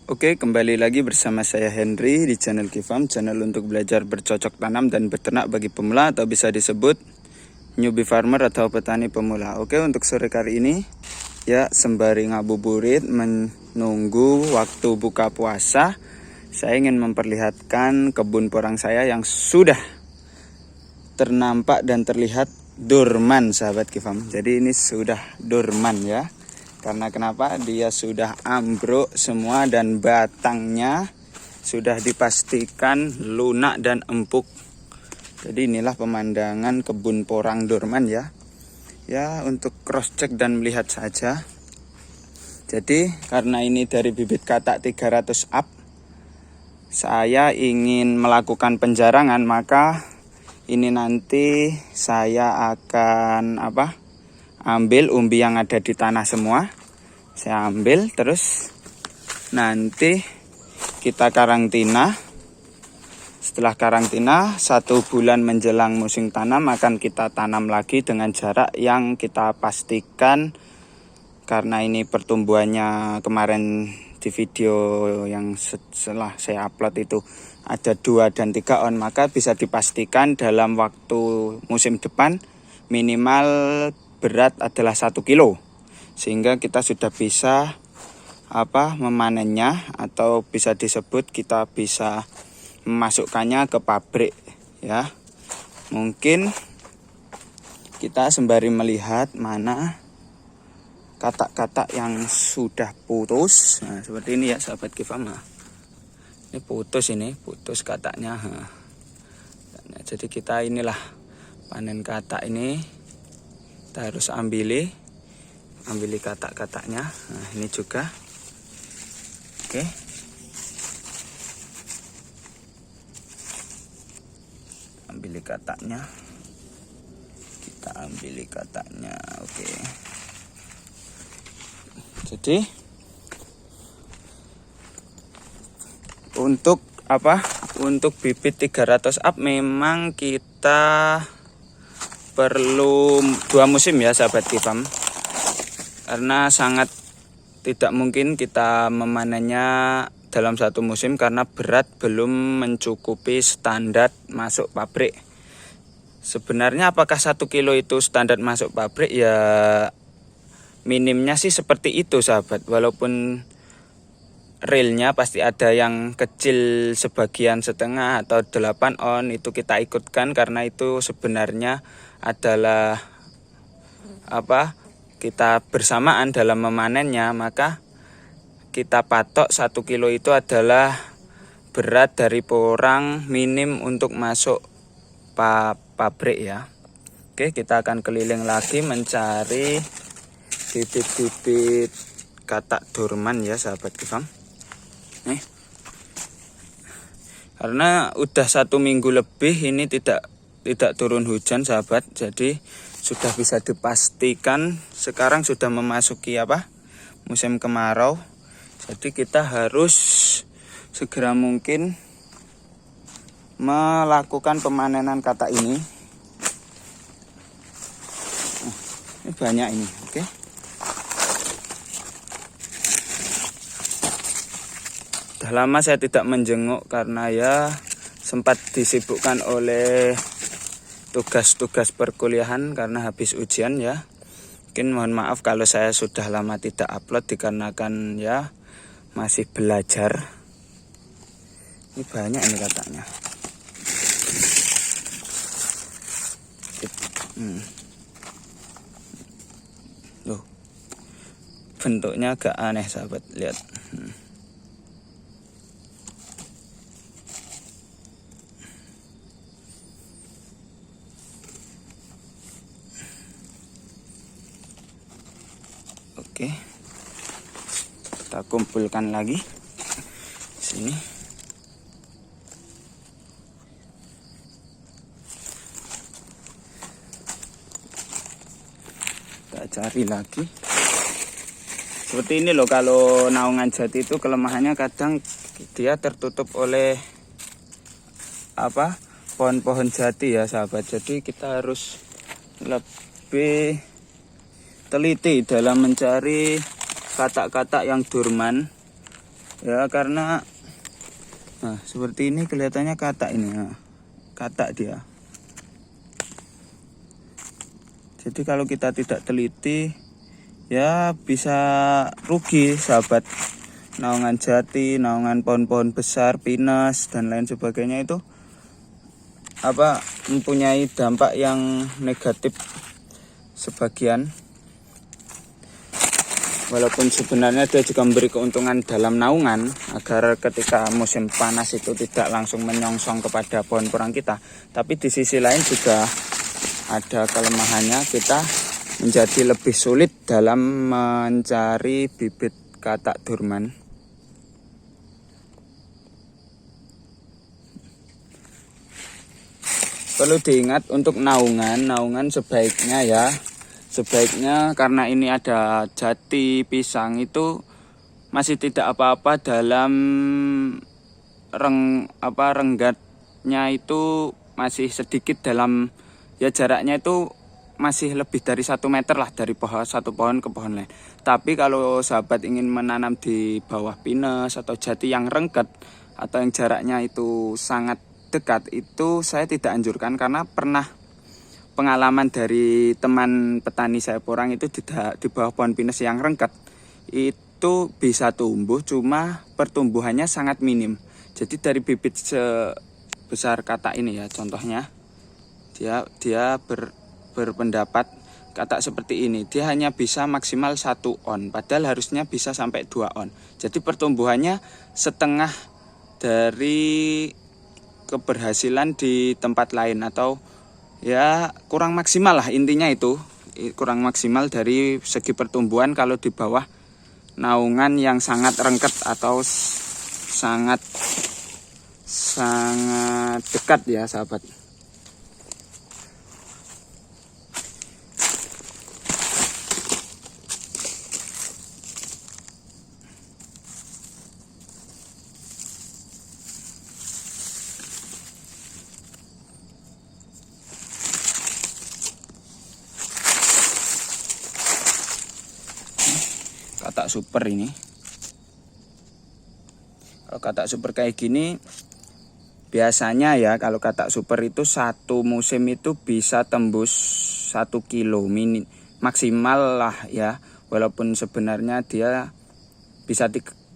Oke, kembali lagi bersama saya Henry di channel Kifam, channel untuk belajar bercocok tanam dan beternak bagi pemula atau bisa disebut newbie farmer atau petani pemula. Oke, untuk sore kali ini ya sembari ngabuburit menunggu waktu buka puasa, saya ingin memperlihatkan kebun porang saya yang sudah ternampak dan terlihat dorman, sahabat Kifam. Jadi ini sudah dorman ya. Karena kenapa? Dia sudah ambruk semua dan batangnya sudah dipastikan lunak dan empuk. Jadi inilah pemandangan kebun porang dorman ya. Ya, untuk cross check dan melihat saja. Jadi karena ini dari bibit katak 300 up, saya ingin melakukan penjarangan, maka ini nanti saya akan ambil umbi yang ada di tanah semua. Saya ambil, terus nanti kita karantina. Setelah karantina 1 bulan menjelang musim tanam akan kita tanam lagi dengan jarak yang kita pastikan. Karena ini pertumbuhannya kemarin di video yang setelah saya upload itu ada 2 dan 3 on, maka bisa dipastikan dalam waktu musim depan minimal berat adalah 1 kilo, sehingga kita sudah bisa memanennya, atau bisa disebut kita bisa memasukkannya ke pabrik ya. Mungkin kita sembari melihat mana katak-katak yang sudah putus. Nah, seperti ini ya sahabat Kifam. Ini putus kataknya. Nah, jadi kita inilah panen katak ini. Kita harus ambili katak-kataknya. Nah, ini juga. Oke. Ambili kataknya. Kita ambili kataknya. Oke. Jadi untuk Untuk bibit 300 up memang kita perlu 2 musim ya sahabat Kifam, karena sangat tidak mungkin kita memanennya dalam 1 musim karena berat belum mencukupi standar masuk pabrik. Sebenarnya apakah 1 kilo itu standar masuk pabrik? Ya minimnya sih seperti itu sahabat, walaupun realnya pasti ada yang kecil sebagian setengah atau 8 on, itu kita ikutkan karena itu sebenarnya adalah kita bersamaan dalam memanennya. Maka kita patok 1 kilo itu adalah berat dari porang minim untuk masuk pabrik ya. Oke, kita akan keliling lagi mencari bibit-bibit katak dorman ya sahabat Kifam. Nih, karena udah 1 minggu lebih ini tidak turun hujan sahabat, jadi sudah bisa dipastikan sekarang sudah memasuki musim kemarau. Jadi kita harus segera mungkin melakukan pemanenan katak ini. Ini banyak ini, oke. Sudah lama saya tidak menjenguk karena ya sempat disibukkan oleh tugas-tugas perkuliahan karena habis ujian ya. Mungkin mohon maaf kalau saya sudah lama tidak upload dikarenakan ya masih belajar. Ini banyak ini kataknya. Loh, bentuknya agak aneh sahabat, lihat. Oke, kita kumpulkan lagi sini. Kita cari lagi. Seperti ini loh, kalau naungan jati itu kelemahannya kadang dia tertutup oleh pohon-pohon jati ya sahabat. Jadi kita harus lebih teliti dalam mencari katak-katak yang dorman Ya karena nah, seperti ini kelihatannya katak ini. Nah, katak dia. Jadi kalau kita tidak teliti ya bisa rugi sahabat. Naungan jati, naungan pohon-pohon besar, pinus dan lain sebagainya itu mempunyai dampak yang negatif sebagian. Walaupun sebenarnya dia juga memberi keuntungan dalam naungan agar ketika musim panas itu tidak langsung menyongsong kepada pohon porang kita. Tapi di sisi lain juga ada kelemahannya, kita menjadi lebih sulit dalam mencari bibit katak dorman. Perlu diingat untuk naungan sebaiknya karena ini ada jati, pisang itu masih tidak apa-apa dalam renggatnya itu masih sedikit dalam ya jaraknya itu masih lebih dari 1 meter lah dari satu pohon ke pohon lain. Tapi kalau sahabat ingin menanam di bawah pinus atau jati yang rengket atau yang jaraknya itu sangat dekat, itu saya tidak anjurkan karena pernah pengalaman dari teman petani saya porang itu di bawah pohon pinus yang rengket itu bisa tumbuh, cuma pertumbuhannya sangat minim. Jadi dari bibit sebesar katak ini ya contohnya, dia berpendapat katak seperti ini dia hanya bisa maksimal 1 on, padahal harusnya bisa sampai 2 on. Jadi pertumbuhannya setengah dari keberhasilan di tempat lain, atau ya kurang maksimal lah, intinya itu kurang maksimal dari segi pertumbuhan kalau di bawah naungan yang sangat rengket atau sangat dekat ya sahabat. Katak super ini. Kalau katak super kayak gini biasanya ya, kalau katak super itu satu musim itu bisa tembus 1 kilo maksimal lah ya. Walaupun sebenarnya dia bisa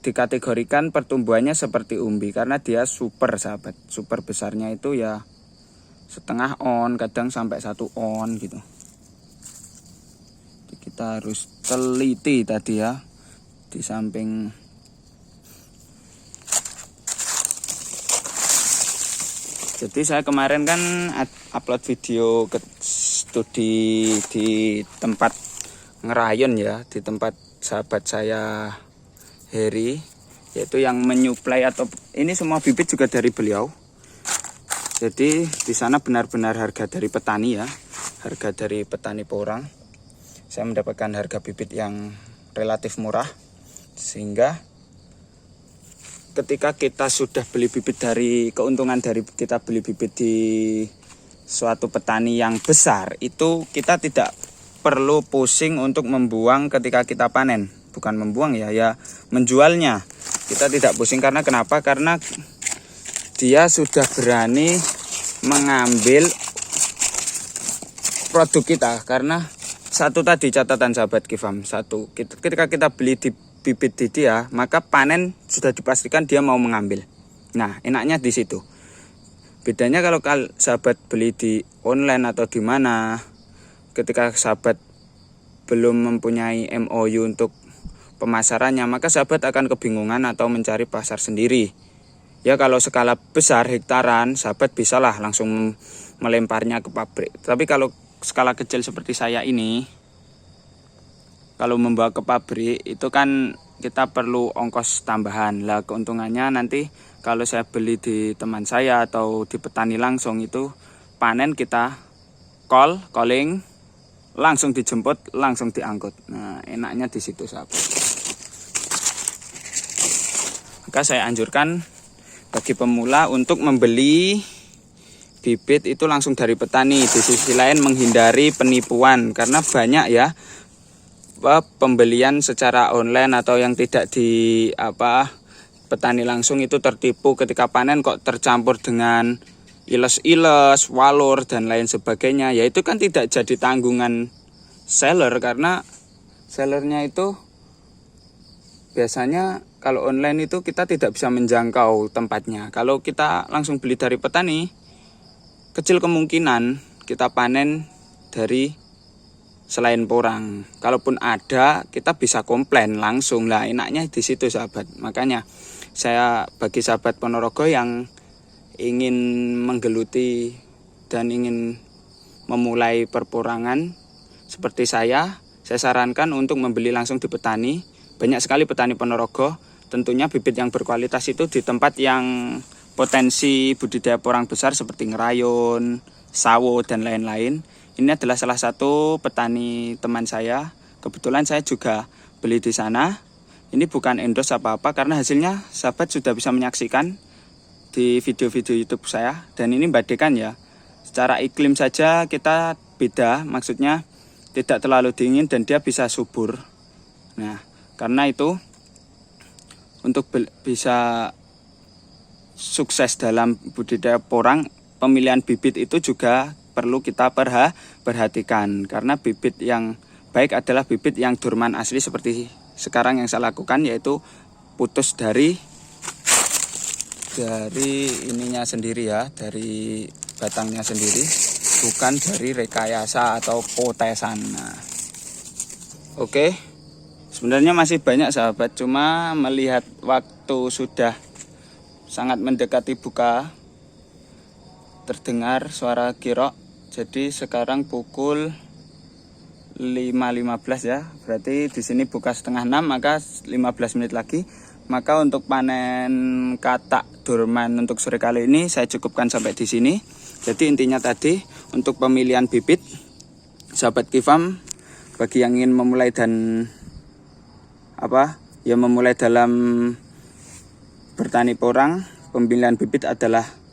dikategorikan pertumbuhannya seperti umbi karena dia super sahabat. Super besarnya itu ya setengah on, kadang sampai 1 on gitu. Kita harus teliti tadi ya, di samping jadi saya kemarin kan upload video ke studi di tempat ngerayon ya, di tempat sahabat saya Heri, yaitu yang menyuplai atau ini semua bibit juga dari beliau. Jadi di sana benar-benar harga dari petani ya, harga dari petani porang. Saya mendapatkan harga bibit yang relatif murah, sehingga ketika kita sudah beli bibit, dari keuntungan dari kita beli bibit di suatu petani yang besar, itu kita tidak perlu pusing untuk membuang ketika kita panen. Bukan membuang ya menjualnya. Kita tidak pusing karena kenapa? Karena dia sudah berani mengambil produk kita. Karena satu tadi catatan sahabat Kifam, ketika kita beli di bibit di dia, maka panen sudah dipastikan dia mau mengambil. Nah, enaknya di situ. Bedanya kalau sahabat beli di online atau di mana, ketika sahabat belum mempunyai MOU untuk pemasarannya, maka sahabat akan kebingungan atau mencari pasar sendiri. Ya kalau skala besar hektaran, sahabat bisalah langsung melemparnya ke pabrik. Tapi kalau skala kecil seperti saya ini, kalau membawa ke pabrik itu kan kita perlu ongkos tambahan. Lah keuntungannya nanti kalau saya beli di teman saya atau di petani langsung, itu panen kita calling, langsung dijemput, langsung diangkut. Nah, enaknya di situ sahabat. Maka saya anjurkan bagi pemula untuk membeli bibit itu langsung dari petani. Di sisi lain menghindari penipuan, karena banyak ya pembelian secara online atau yang tidak petani langsung itu tertipu ketika panen kok tercampur dengan iles-iles, walur dan lain sebagainya. Ya itu kan tidak jadi tanggungan seller, karena sellernya itu biasanya kalau online itu kita tidak bisa menjangkau tempatnya. Kalau kita langsung beli dari petani, kecil kemungkinan kita panen dari selain porang. Kalaupun ada, kita bisa komplain langsung lah. Enaknya di situ sahabat. Makanya saya bagi sahabat Ponorogo yang ingin menggeluti dan ingin memulai perporangan seperti saya sarankan untuk membeli langsung di petani. Banyak sekali petani Ponorogo. Tentunya bibit yang berkualitas itu di tempat yang potensi budidaya porang besar seperti Ngerayon, Sawo dan lain-lain. Ini adalah salah satu petani teman saya. Kebetulan saya juga beli di sana. Ini bukan endorse apa-apa karena hasilnya sahabat sudah bisa menyaksikan di video-video YouTube saya. Dan ini membandingkan ya. Secara iklim saja kita beda, maksudnya tidak terlalu dingin dan dia bisa subur. Nah, karena itu untuk bisa sukses dalam budidaya porang, pemilihan bibit itu juga perlu kita perhatikan, karena bibit yang baik adalah bibit yang durman asli seperti sekarang yang saya lakukan, yaitu putus dari ininya sendiri ya, dari batangnya sendiri, bukan dari rekayasa atau potesan. Nah, oke, sebenarnya masih banyak sahabat, cuma melihat waktu sudah sangat mendekati buka, terdengar suara kirok. Jadi sekarang pukul 5.15 ya. Berarti di sini buka setengah 6, maka 15 menit lagi. Maka untuk panen katak durman untuk sore kali ini saya cukupkan sampai di sini. Jadi intinya tadi untuk pemilihan bibit, sahabat Kifam, bagi yang ingin memulai dan memulai dalam bertani porang, pemilihan bibit adalah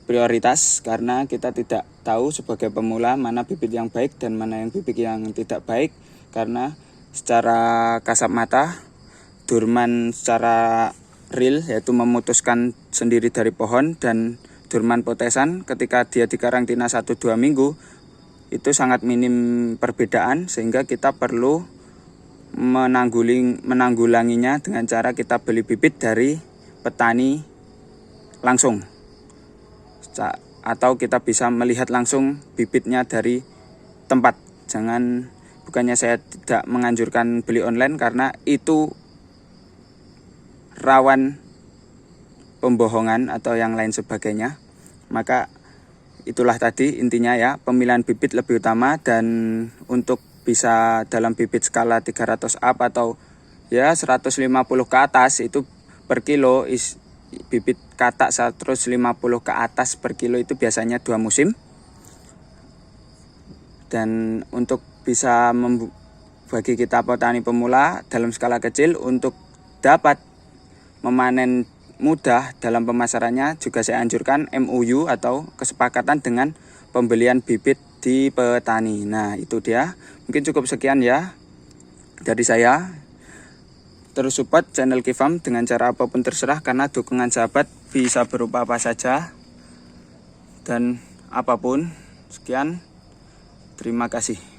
prioritas, karena kita tidak tahu sebagai pemula mana bibit yang baik dan mana yang bibit yang tidak baik. Karena secara kasat mata, durman secara real yaitu memutuskan sendiri dari pohon, dan durman potesan ketika dia dikarantina 1-2 minggu itu sangat minim perbedaan, sehingga kita perlu menanggulanginya dengan cara kita beli bibit dari petani langsung, atau kita bisa melihat langsung bibitnya dari tempat. Bukannya saya tidak menganjurkan beli online, karena itu rawan pembohongan atau yang lain sebagainya. Maka itulah tadi intinya ya, pemilihan bibit lebih utama. Dan untuk bisa dalam bibit skala 300 up atau ya 150 ke atas itu per kilo, bibit katak 150 ke atas per kilo itu biasanya 2 musim. Dan untuk bisa bagi kita petani pemula dalam skala kecil, untuk dapat memanen mudah dalam pemasarannya, juga saya anjurkan MOU atau kesepakatan dengan pembelian bibit di petani. Nah itu dia, mungkin cukup sekian ya dari saya. Terus support channel Kifam dengan cara apapun terserah, karena dukungan sahabat bisa berupa apa saja dan apapun. Sekian, terima kasih.